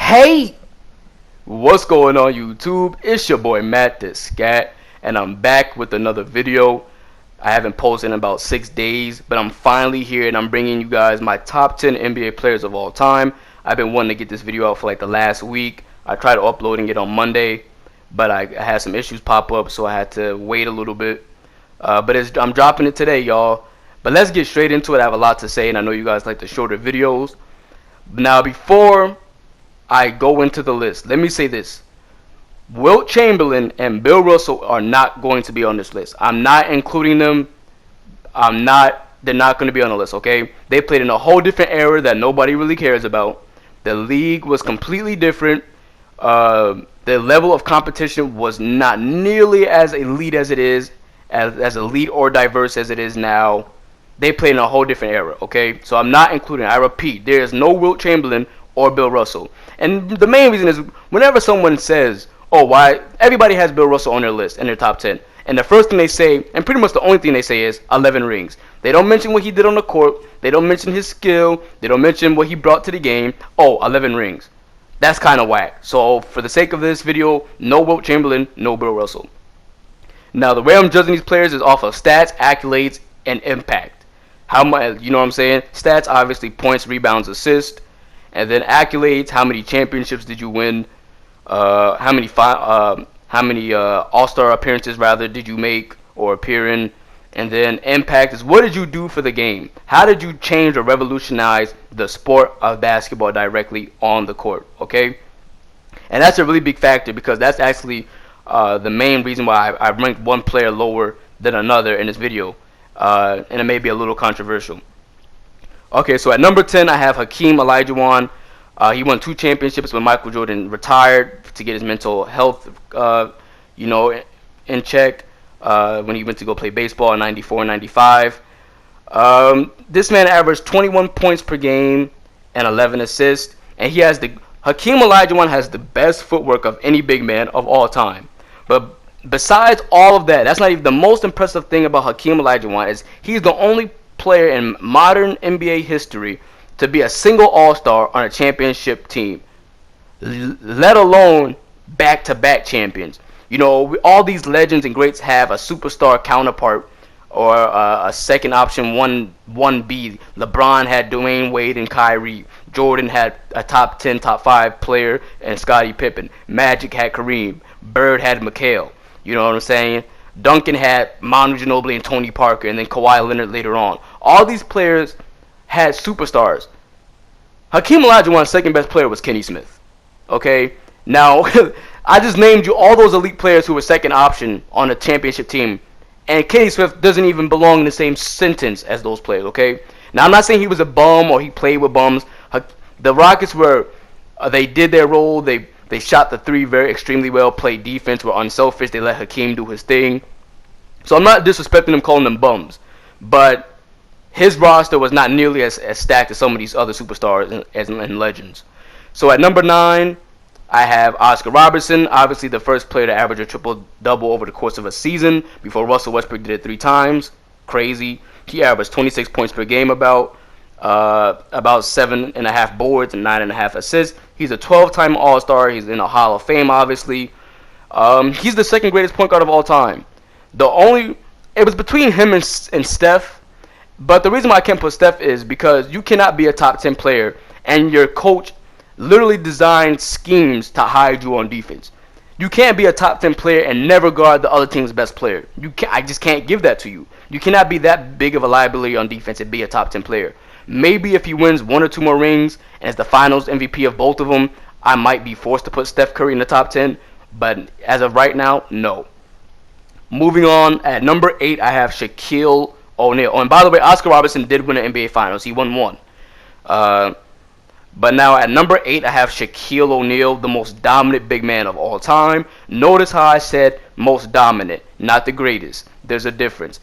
Hey, what's going on YouTube? It's your boy Matt the Scat, and I'm back with another video. I haven't posted in about 6 days, but I'm finally here and I'm bringing you guys my top 10 NBA players of all time. I've been wanting to get this video out for like the last week. I tried uploading it on Monday, but I had some issues pop up, so I had to wait a little bit. But I'm dropping it today, y'all. But let's get straight into it. I have a lot to say, and I know you guys like the shorter videos. Now, before I go into the list, let me say this. Wilt Chamberlain and Bill Russell are not going to be on this list. I'm not including them. They're not going to be on the list, okay? They played in a whole different era that nobody really cares about. The league was completely different. The level of competition was not nearly as elite as it is, as elite or diverse as it is now. They played in a whole different era, okay? So I'm not including, I repeat, there is no Wilt Chamberlain or Bill Russell. And the main reason is whenever someone says, oh, why, everybody has Bill Russell on their list, in their top 10. And the first thing they say, and pretty much the only thing they say is 11 rings. They don't mention what he did on the court. They don't mention his skill. They don't mention what he brought to the game. Oh, 11 rings. That's kind of whack. So for the sake of this video, no Wilt Chamberlain, no Bill Russell. Now, the way I'm judging these players is off of stats, accolades, and impact. How much, you know what I'm saying? Stats, obviously, points, rebounds, assists. And then accolades, how many championships did you win? How many All-Star appearances rather did you make or appear in? And then impact is what did you do for the game? How did you change or revolutionize the sport of basketball directly on the court? Okay, and that's a really big factor because that's actually the main reason why I ranked one player lower than another in this video. And it may be a little controversial. Okay, so at number 10, I have Hakeem Olajuwon. He won 2 championships when Michael Jordan retired to get his mental health, in check when he went to go play baseball in '94 and '95. This man averaged 21 points per game and 11 assists, and Hakeem Olajuwon has the best footwork of any big man of all time. But besides all of that, that's not even the most impressive thing about Hakeem Olajuwon is he's the only player in modern NBA history to be a single All-Star on a championship team, let alone back-to-back champions. You know, all these legends and greats have a superstar counterpart or a second option 1B. LeBron had Dwayne Wade and Kyrie. Jordan had a top 10, top 5 player and Scottie Pippen. Magic had Kareem. Bird had McHale. You know what I'm saying? Duncan had Manu Ginobili and Tony Parker, and then Kawhi Leonard later on. All these players had superstars. Hakeem Olajuwon's second best player was Kenny Smith. Okay? Now, I just named you all those elite players who were second option on a championship team, and Kenny Smith doesn't even belong in the same sentence as those players, okay? Now, I'm not saying he was a bum or he played with bums. The Rockets they did their role. They shot the three very extremely well, played defense, were unselfish. They let Hakeem do his thing. So I'm not disrespecting them, calling them bums. But his roster was not nearly as stacked as some of these other superstars and legends. So at number 9, I have Oscar Robertson, obviously the first player to average a triple-double over the course of a season before Russell Westbrook did it 3 times. Crazy. He averaged 26 points per game about 7.5 boards and 9.5 assists. He's a 12-time All-Star. He's in a Hall of Fame, obviously. He's the second greatest point guard of all time. It was between him and Steph, but the reason why I can't put Steph is because you cannot be a top 10 player and your coach literally designed schemes to hide you on defense. You can't be a top 10 player and never guard the other team's best player. I just can't give that to you. You cannot be that big of a liability on defense and be a top 10 player. Maybe if he wins 1 or 2 more rings and is the finals MVP of both of them, I might be forced to put Steph Curry in the top 10. But as of right now, no. Moving on, at number 8, I have Shaquille O'Neal. Oh, and by the way, Oscar Robertson did win the NBA Finals. He won 1. But now at number 8, I have Shaquille O'Neal, the most dominant big man of all time. Notice how I said most dominant, not the greatest. There's a difference.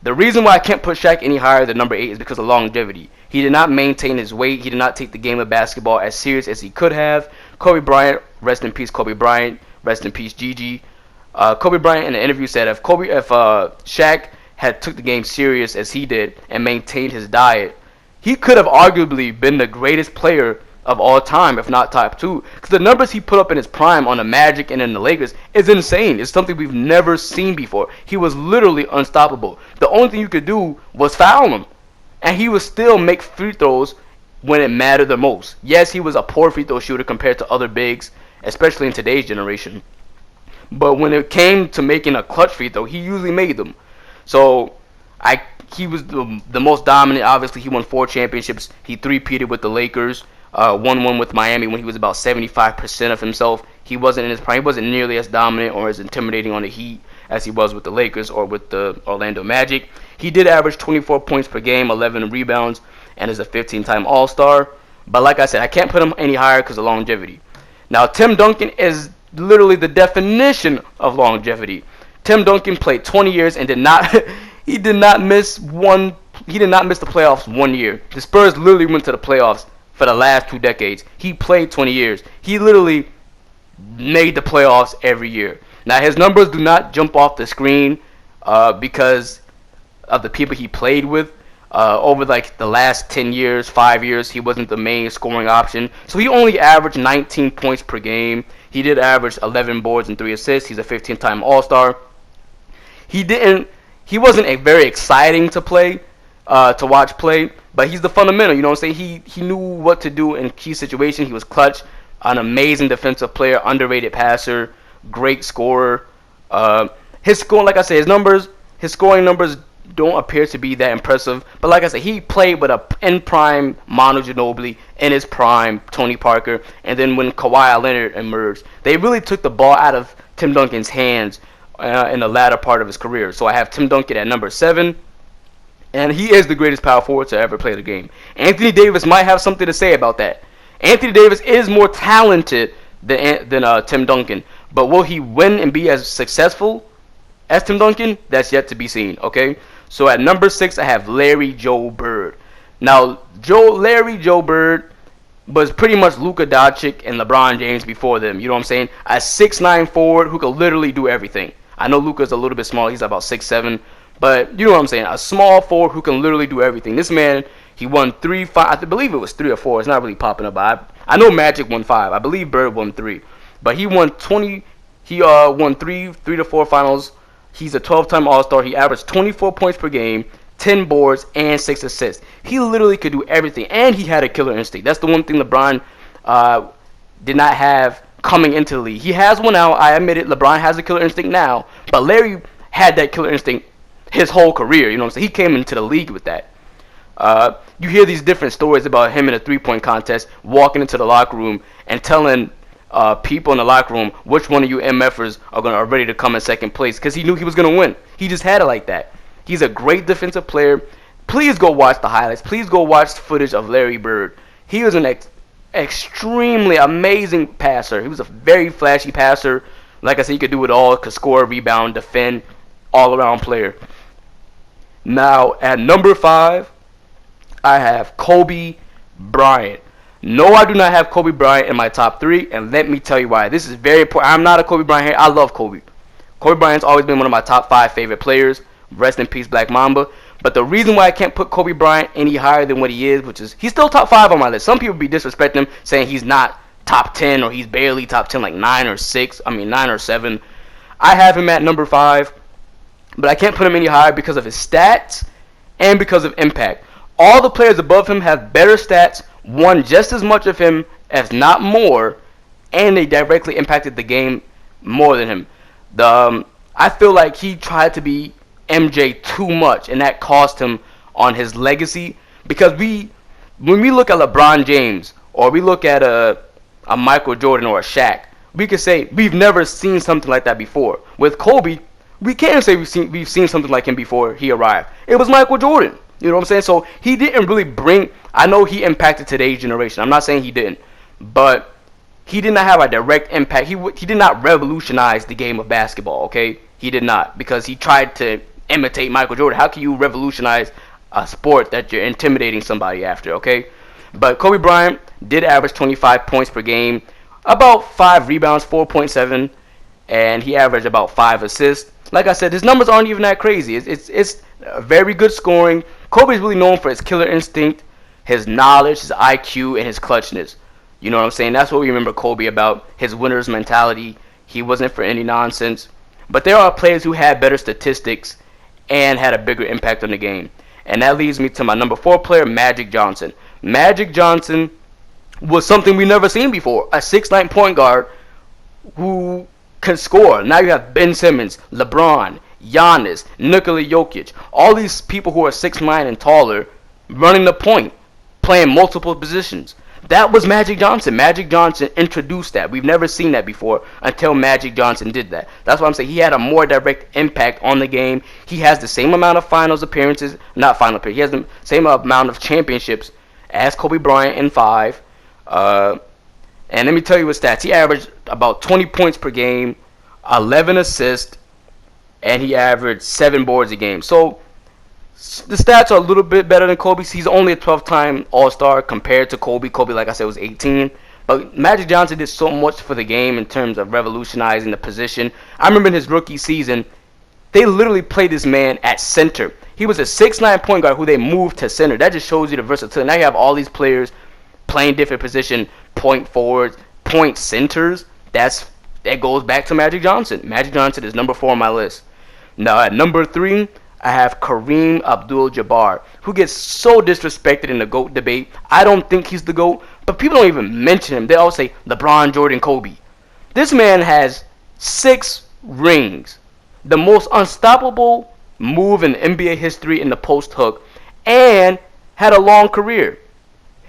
The reason why I can't put Shaq any higher than number 8 is because of longevity. He did not maintain his weight. He did not take the game of basketball as serious as he could have. Kobe Bryant, rest in peace Kobe Bryant, rest in peace Gigi. Kobe Bryant in an interview said if Shaq had took the game serious as he did and maintained his diet, he could have arguably been the greatest player of all time, if not top two. Because the numbers he put up in his prime on the Magic and in the Lakers is insane. It's something we've never seen before. He was literally unstoppable. The only thing you could do was foul him, and he would still make free throws when it mattered the most. Yes, he was a poor free throw shooter compared to other bigs, especially in today's generation. But when it came to making a clutch free throw, he usually made them. So he was the most dominant. Obviously, he won 4 championships. He three-peated with the Lakers, won one with Miami when he was about 75% of himself. He wasn't in his prime. He wasn't nearly as dominant or as intimidating on the Heat as he was with the Lakers or with the Orlando Magic. He did average 24 points per game, 11 rebounds, and is a 15-time All-Star. But like I said, I can't put him any higher because of longevity. Now, Tim Duncan is literally the definition of longevity. Tim Duncan played 20 years and did not he did not miss the playoffs 1 year. The Spurs literally went to the playoffs for the last 2 decades. He played 20 years. He literally made the playoffs every year. Now his numbers do not jump off the screen because of the people he played with. Over like the last 10 years, 5 years, he wasn't the main scoring option. So he only averaged 19 points per game. He did average 11 boards and 3 assists. He's a 15-time All-Star. He wasn't very exciting to watch play, but he's the fundamental. You know what I'm saying? He knew what to do in key situations. He was clutch, an amazing defensive player, underrated passer, great scorer. His scoring, like I said, his scoring numbers don't appear to be that impressive. But like I said, he played with in prime Manu Ginobili, in his prime Tony Parker, and then when Kawhi Leonard emerged, they really took the ball out of Tim Duncan's hands in the latter part of his career. So I have Tim Duncan at number 7, and he is the greatest power forward to ever play the game. Anthony Davis might have something to say about that. Anthony Davis is more talented than Tim Duncan, but will he win and be as successful as Tim Duncan? That's yet to be seen. Okay. So at number 6, I have Larry Joe Bird. Now, Larry Joe Bird was pretty much Luka Doncic and LeBron James before them. You know what I'm saying? A 6'9" forward who could literally do everything. I know Luka's a little bit small. He's about 6'7", but you know what I'm saying? A small forward who can literally do everything. This man, he won 3, 5. I believe it was 3 or 4. It's not really popping up. But I know Magic won 5. I believe Bird won 3, but he won 20. He won 3 to 4 finals. He's a 12-time All-Star. He averaged 24 points per game, 10 boards, and 6 assists. He literally could do everything, and he had a killer instinct. That's the one thing LeBron did not have coming into the league. He has one now. I admit it. LeBron has a killer instinct now, but Larry had that killer instinct his whole career. You know what I'm saying? He came into the league with that. You hear these different stories about him in a three-point contest, walking into the locker room and telling people in the locker room which one of you MFers are ready to come in second place, because he knew he was going to win. He just had it like that. He's a great defensive player. Please go watch the highlights. Please go watch footage of Larry Bird. He was an extremely amazing passer. He was a very flashy passer. Like I said, he could do it all. Could score, rebound, defend, all-around player. Now, at number 5, I have Kobe Bryant. No, I do not have Kobe Bryant in my top 3, and let me tell you why. This is very important. I'm not a Kobe Bryant hater. I love Kobe. Kobe Bryant's always been one of my top 5 favorite players. Rest in peace, Black Mamba. But the reason why I can't put Kobe Bryant any higher than what he is, which is he's still top 5 on my list. Some people be disrespecting him, saying he's not top 10 or he's barely top 10, like 9 or 7. I have him at number 5, but I can't put him any higher because of his stats and because of impact. All the players above him have better stats, won just as much of him, if not more, and they directly impacted the game more than him. I feel like he tried to be MJ too much, and that cost him on his legacy. Because when we look at LeBron James, or we look at a Michael Jordan or a Shaq, we could say we've never seen something like that before. With Kobe, we can't say we've seen something like him before he arrived. It was Michael Jordan. You know what I'm saying? So he didn't really bring. I know he impacted today's generation. I'm not saying he didn't, but he did not have a direct impact. He did not revolutionize the game of basketball. Okay, he did not, because he tried to imitate Michael Jordan. How can you revolutionize a sport that you're intimidating somebody after? Okay, but Kobe Bryant did average 25 points per game, about 5 rebounds, 4.7, and he averaged about 5 assists. Like I said, his numbers aren't even that crazy. It's very good scoring. Kobe's really known for his killer instinct, his knowledge, his IQ, and his clutchness. You know what I'm saying? That's what we remember Kobe about, his winner's mentality. He wasn't for any nonsense. But there are players who had better statistics and had a bigger impact on the game. And that leads me to my number 4 player, Magic Johnson. Magic Johnson was something we never seen before. A 6'9" point guard who can score. Now you have Ben Simmons, LeBron, Giannis, Nikola Jokic. All these people who are 6'9" and taller running the point, playing multiple positions. That was Magic Johnson. Magic Johnson introduced that. We've never seen that before until Magic Johnson did that. That's why I'm saying he had a more direct impact on the game. He has the same amount of finals appearances, not final appearances, he has the same amount of championships as Kobe Bryant in 5. And let me tell you his stats. He averaged about 20 points per game, 11 assists, and he averaged 7 boards a game. So the stats are a little bit better than Kobe's. He's only a 12-time All-Star compared to Kobe. Kobe, like I said, was 18. But Magic Johnson did so much for the game in terms of revolutionizing the position. I remember in his rookie season, they literally played this man at center. He was a 6'9" point guard who they moved to center. That just shows you the versatility. Now you have all these players playing different position, point forwards, point centers. That goes back to Magic Johnson. Magic Johnson is number 4 on my list. Now at number 3, I have Kareem Abdul-Jabbar, who gets so disrespected in the GOAT debate. I don't think he's the GOAT, but people don't even mention him. They always say LeBron, Jordan, Kobe. This man has 6 rings, the most unstoppable move in NBA history in the post hook, and had a long career.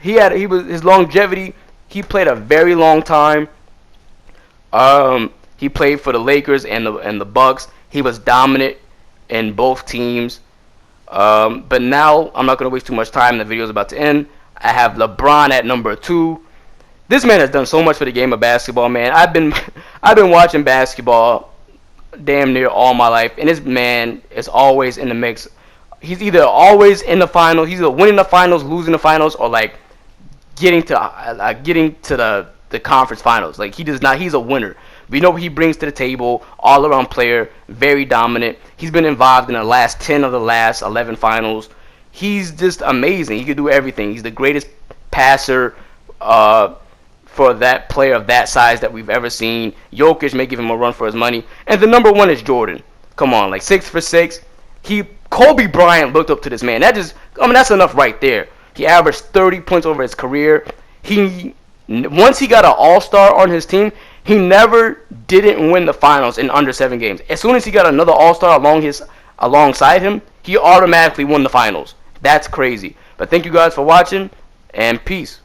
His longevity. He played a very long time. He played for the Lakers and the Bucks. He was dominant in both teams. But now I'm not going to waste too much time. The video is about to end. I have LeBron at number 2. This man has done so much for the game of basketball, man. I've been watching basketball damn near all my life, and this man is always in the mix. He's either always in the finals, he's either winning the finals, losing the finals, or like getting to the conference finals. Like he's a winner. We know what he brings to the table, all-around player, very dominant. He's been involved in the last 10 of the last 11 finals. He's just amazing. He can do everything. He's the greatest passer for that player of that size that we've ever seen. Jokic may give him a run for his money. And the number 1 is Jordan. Come on, like 6 for 6. Kobe Bryant looked up to this man. That's enough right there. He averaged 30 points over his career. Once he got an All-Star on his team, he never didn't win the finals in under 7 games. As soon as he got another All-Star alongside him, he automatically won the finals. That's crazy. But thank you guys for watching, and peace.